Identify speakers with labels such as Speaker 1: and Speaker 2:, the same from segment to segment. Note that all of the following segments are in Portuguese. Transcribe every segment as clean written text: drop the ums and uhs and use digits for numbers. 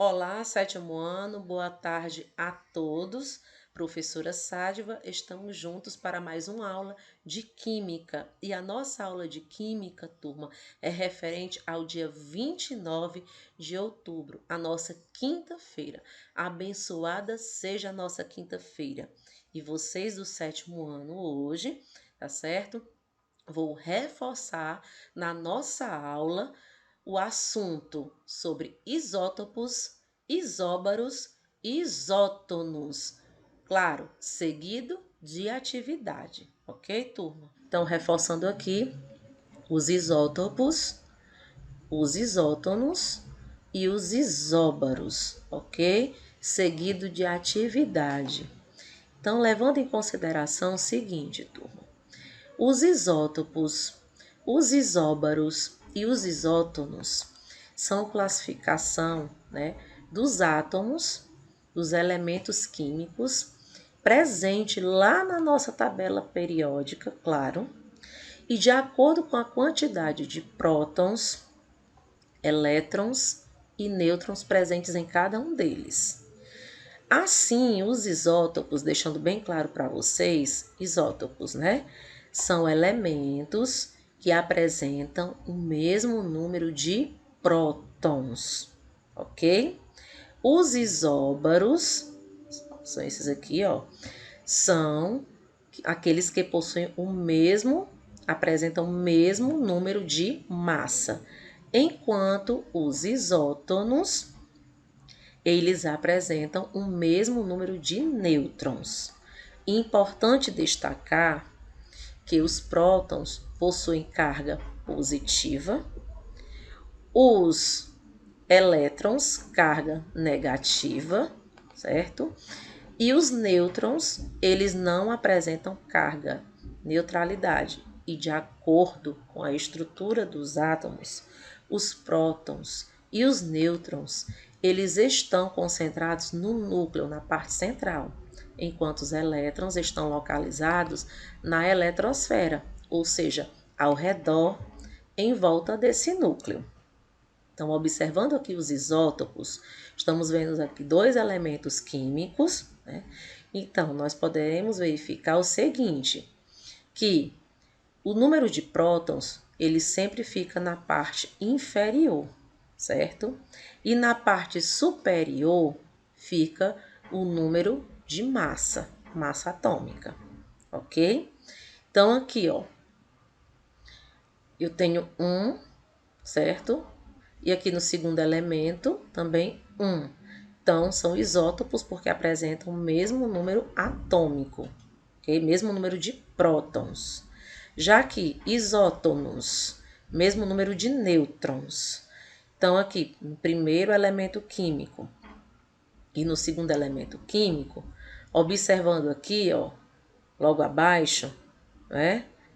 Speaker 1: Olá, sétimo ano, boa tarde a todos. Professora Sádiva, estamos juntos para mais uma aula de Química. E a nossa aula de Química, turma, é referente ao dia 29 de outubro, a nossa quinta-feira. Abençoada seja a nossa quinta-feira. E vocês do sétimo ano hoje, tá certo? Vou reforçar na nossa aula o assunto sobre isótopos, isóbaros e isótonos. Claro, seguido de atividade, ok, turma? Então, reforçando aqui os isótopos, os isótonos e os isóbaros, ok? Seguido de atividade. Então, levando em consideração o seguinte, turma: os isótopos, os isóbaros e os isótonos são classificação, dos átomos, dos elementos químicos, presente lá na nossa tabela periódica, claro, e de acordo com a quantidade de prótons, elétrons e nêutrons presentes em cada um deles. Assim, os isótopos, deixando bem claro para vocês, isótopos, são elementos que apresentam o mesmo número de prótons, ok? Os isóbaros, são esses aqui, ó, são aqueles que possuem apresentam o mesmo número de massa, enquanto os isótonos eles apresentam o mesmo número de nêutrons. Importante destacar que os prótons possuem carga positiva, os elétrons, carga negativa, certo? E os nêutrons, eles não apresentam carga, neutralidade. E de acordo com a estrutura dos átomos, os prótons e os nêutrons, eles estão concentrados no núcleo, na parte central, enquanto os elétrons estão localizados na eletrosfera, ou seja, ao redor, em volta desse núcleo. Então, observando aqui os isótopos, estamos vendo aqui dois elementos químicos, Então, nós podemos verificar o seguinte, que o número de prótons, ele sempre fica na parte inferior, certo? E na parte superior fica o número de massa atômica, ok? Então, aqui, ó, eu tenho 1, certo? E aqui no segundo elemento, também 1. Então, são isótopos porque apresentam o mesmo número atômico, ok? Mesmo número de prótons. Já que isótonos, mesmo número de nêutrons. Então, aqui, no primeiro elemento químico e no segundo elemento químico, observando aqui, ó, logo abaixo,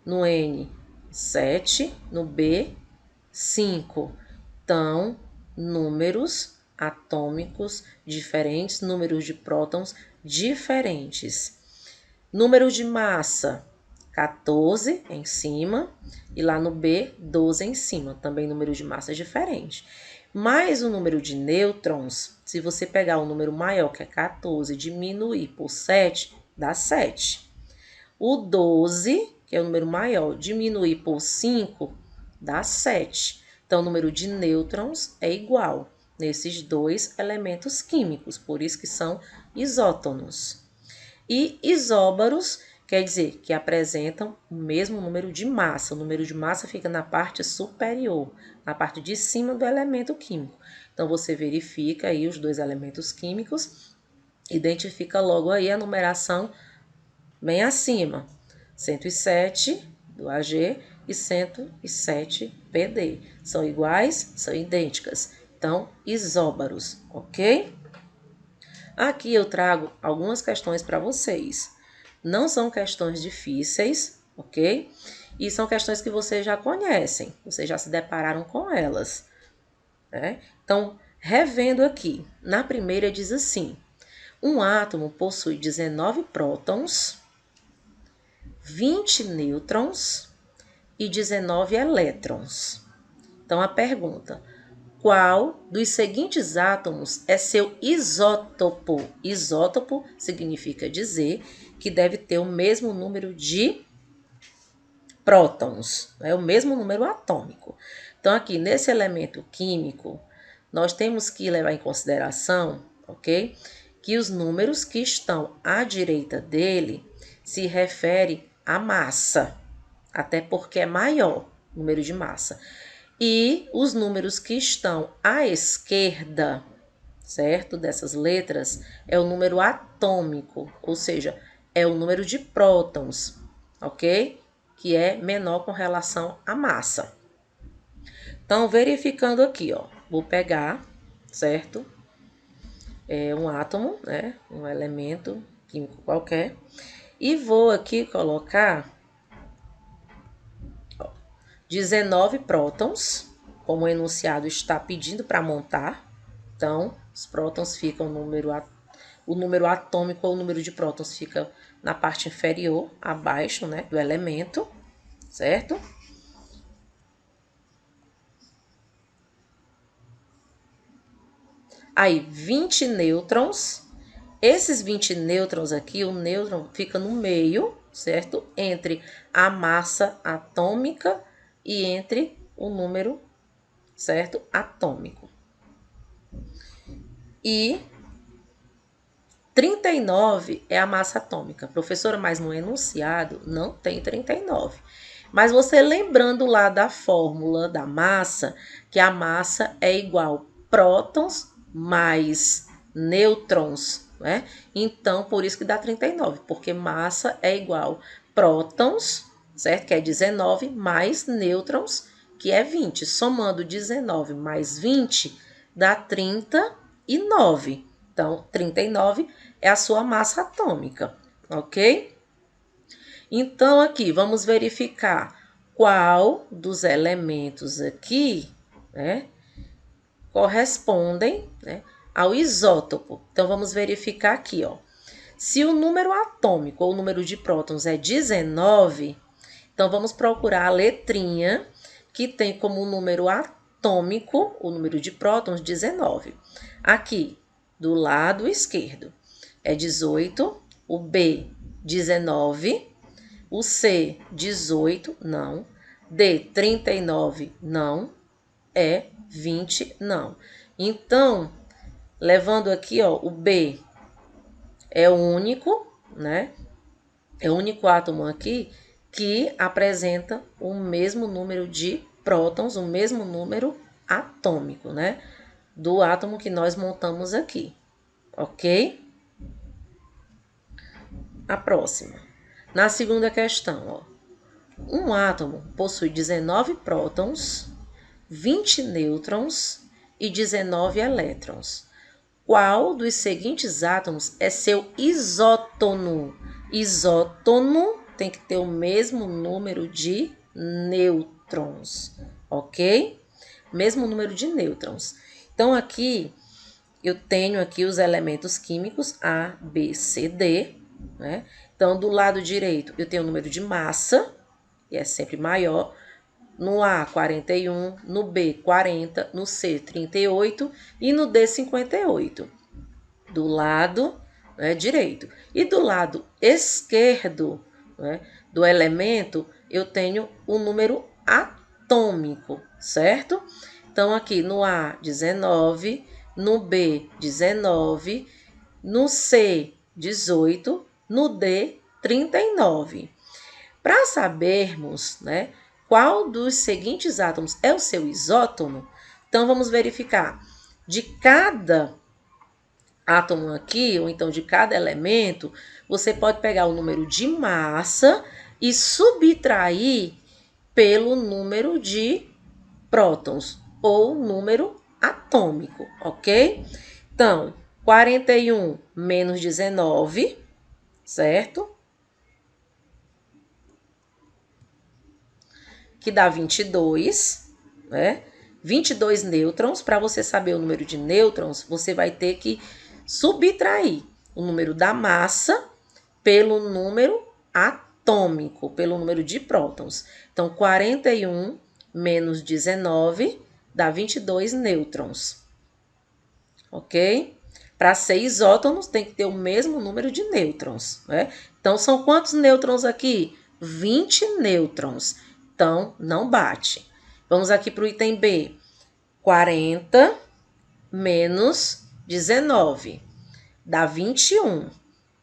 Speaker 1: no N, 7, no B, 5. Então, números atômicos diferentes, números de prótons diferentes. Número de massa, 14 em cima, e lá no B, 12 em cima, também número de massa diferente. Mais o número de nêutrons, se você pegar um número maior, que é 14, diminuir por 7, dá 7. O 12, que é o número maior, diminuir por 5, dá 7. Então, o número de nêutrons é igual nesses dois elementos químicos, por isso que são isótonos. E isóbaros quer dizer que apresentam o mesmo número de massa. O número de massa fica na parte superior, na parte de cima do elemento químico. Então, você verifica aí os dois elementos químicos, identifica logo aí a numeração bem acima. 107 do AG e 107 PD. São iguais? São idênticas. Então, isóbaros, ok? Aqui eu trago algumas questões para vocês. Não são questões difíceis, ok? E são questões que vocês já conhecem, vocês já se depararam com elas, Então, revendo aqui, na primeira diz assim: um átomo possui 19 prótons, 20 nêutrons e 19 elétrons. Então, a pergunta: qual dos seguintes átomos é seu isótopo? Isótopo significa dizer que deve ter o mesmo número de prótons, é o mesmo número atômico. Então, aqui nesse elemento químico, nós temos que levar em consideração, ok? Que os números que estão à direita dele se referem à massa, até porque é maior o número de massa. E os números que estão à esquerda, certo? Dessas letras, é o número atômico, ou seja, é o número de prótons, ok? Que é menor com relação à massa. Então, verificando aqui, ó, vou pegar, certo? É um átomo, né? Um elemento químico qualquer. E vou aqui colocar 19 prótons, como o enunciado está pedindo para montar. Então, os prótons ficam o número atômico ou o número de prótons fica na parte inferior, abaixo, né, do elemento, certo? Aí, 20 nêutrons. Esses 20 nêutrons aqui, o nêutron fica no meio, certo? Entre a massa atômica e entre o número, certo? Atômico. E 39 é a massa atômica. Professora, mas no enunciado não tem 39. Mas você lembrando lá da fórmula da massa, que a massa é igual prótons mais nêutrons, né? Então, por isso que dá 39, porque massa é igual prótons, certo? Que é 19, mais nêutrons, que é 20. Somando 19 mais 20, dá 39. Então, 39 é a sua massa atômica, ok? Então, aqui, vamos verificar qual dos elementos aqui, né, correspondem, né, ao isótopo. Então, vamos verificar aqui, ó. Se o número atômico ou o número de prótons é 19, então vamos procurar a letrinha que tem como número atômico o número de prótons 19. Aqui, do lado esquerdo, é 18, o B, 19, o C, 18, não, D, 39, não, E, 20, não. Então, levando aqui, ó, o B é o único, né? É o único átomo aqui que apresenta o mesmo número de prótons, o mesmo número atômico, né? Do átomo que nós montamos aqui, ok? A próxima. Na segunda questão, ó, um átomo possui 19 prótons, 20 nêutrons e 19 elétrons. Qual dos seguintes átomos é seu isótono? Isótono tem que ter o mesmo número de nêutrons, ok? Mesmo número de nêutrons. Então, aqui, eu tenho aqui os elementos químicos A, B, C, D, né? Então, do lado direito, eu tenho o número de massa, que é sempre maior. No A, 41, no B, 40, no C, 38 e no D, 58. Do lado, né, direito. E do lado esquerdo, né, do elemento, eu tenho o número atômico, certo? Então, aqui no A, 19, no B, 19, no C, 18, no D, 39. Para sabermos, né, qual dos seguintes átomos é o seu isótono, então vamos verificar. De cada átomo aqui, ou então de cada elemento, você pode pegar o número de massa e subtrair pelo número de prótons ou número atômico, ok? Então, 41 menos 19, certo? Que dá 22, né? 22 nêutrons. Para você saber o número de nêutrons, você vai ter que subtrair o número da massa pelo número atômico, pelo número de prótons. Então, 41 menos 19 dá 22 nêutrons. Ok? Para ser isótonos, tem que ter o mesmo número de nêutrons, né? Então, são quantos nêutrons aqui? 20 nêutrons. Então, não bate. Vamos aqui para o item B. 40 menos 19 dá 21.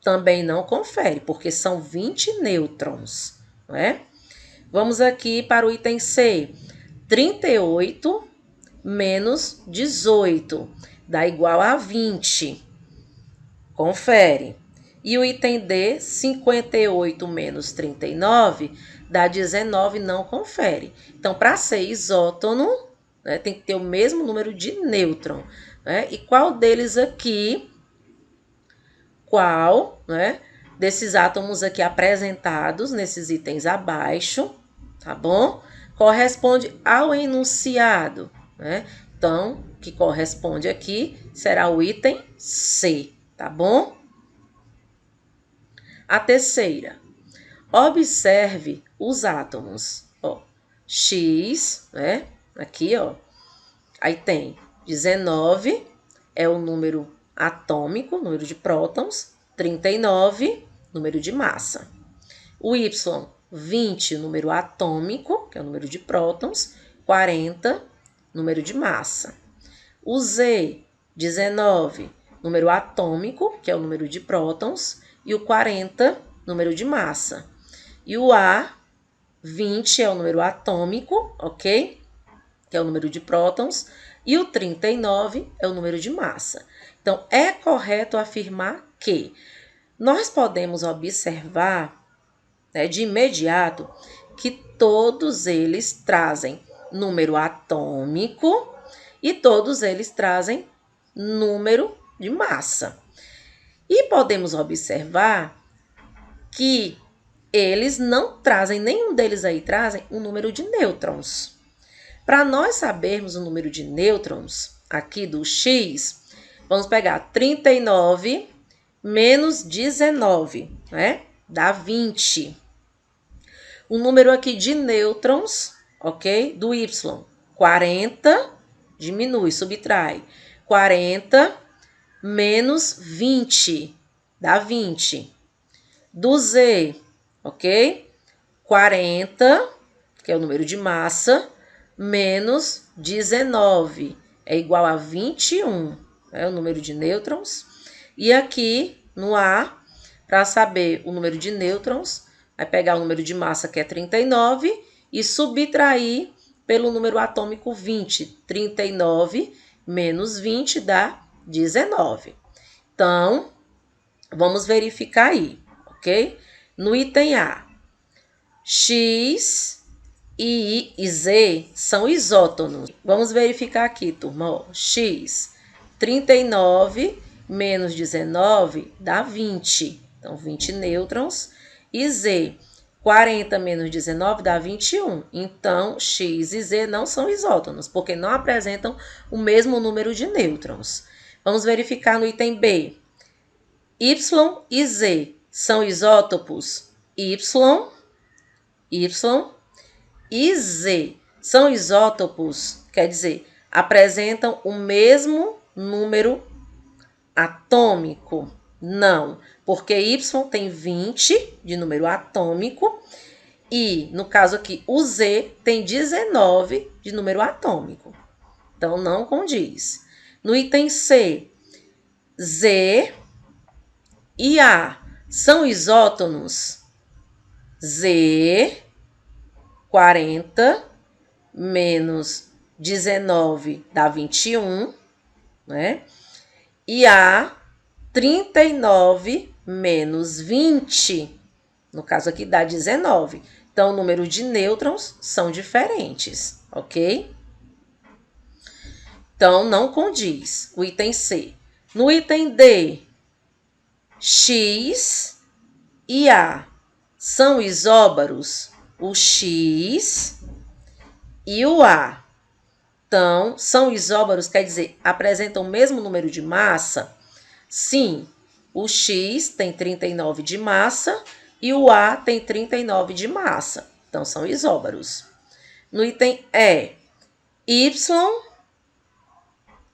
Speaker 1: Também não confere, porque são 20 nêutrons, não é? Vamos aqui para o item C. 38 menos 18 dá igual a 20. Confere. E o item D, 58 menos 39 dá 19, não confere. Então, para ser isótono, né, tem que ter o mesmo número de nêutron. Né? E qual deles aqui, né, desses átomos aqui apresentados nesses itens abaixo, tá bom? Corresponde ao enunciado, né? Então, o que corresponde aqui será o item C, tá bom? A terceira, observe os átomos, ó, X, né? Aqui, ó, aí tem 19, é o número atômico, número de prótons, 39, número de massa. O Y, 20, número atômico, que é o número de prótons, 40, número de massa. O Z, 19, número atômico, que é o número de prótons, e o 40, número de massa. E o A, 20, é o número atômico, ok? Que é o número de prótons, e o 39 é o número de massa. Então, é correto afirmar que nós podemos observar, né, de imediato, que todos eles trazem número atômico e todos eles trazem número de massa. E podemos observar que eles não trazem, nenhum deles aí trazem um número de nêutrons. Para nós sabermos o número de nêutrons aqui do X, vamos pegar 39 menos 19, né? Dá 20. O número aqui de nêutrons, ok? Do Y, 40, diminui, subtrai. 40 menos 20, dá 20. Do Z, ok? 40, que é o número de massa, menos 19, é igual a 21, é o número de nêutrons. E aqui, no A, para saber o número de nêutrons, vai pegar o número de massa, que é 39, e subtrair pelo número atômico 20. 39 menos 20 dá 19. Então, vamos verificar aí, ok? No item A, X, I e Z são isótonos. Vamos verificar aqui, turma. Ó, X, 39 menos 19 dá 20. Então, 20 nêutrons. E Z, 40 menos 19 dá 21. Então, X e Z não são isótonos, porque não apresentam o mesmo número de nêutrons. Vamos verificar no item B. Y e Z são isótopos? Y e Z são isótopos, quer dizer, apresentam o mesmo número atômico? Não, porque Y tem 20 de número atômico e, no caso aqui, o Z tem 19 de número atômico. Então, não condiz. No item C, Z e A são isótonos? Z, 40 menos 19 dá 21, né? E A, 39 menos 20, no caso aqui dá 19. Então, o número de nêutrons são diferentes, ok? Então, não condiz o item C. No item D, X e A são isóbaros? O X e o A. Então, são isóbaros, quer dizer, apresentam o mesmo número de massa? Sim, o X tem 39 de massa e o A tem 39 de massa. Então, são isóbaros. No item E, Y,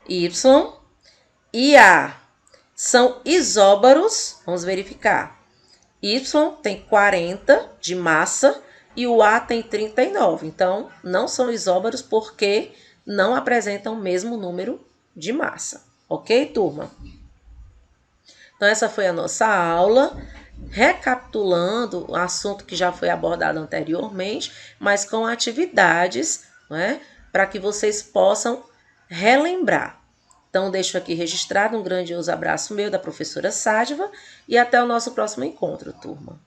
Speaker 1: Y e A são isóbaros, vamos verificar. Y tem 40 de massa e o A tem 39. Então, não são isóbaros porque não apresentam o mesmo número de massa. Ok, turma? Então, essa foi a nossa aula. Recapitulando o assunto que já foi abordado anteriormente, mas com atividades, né, para que vocês possam relembrar. Então, deixo aqui registrado um grandioso abraço meu da professora Sádiva e até o nosso próximo encontro, turma.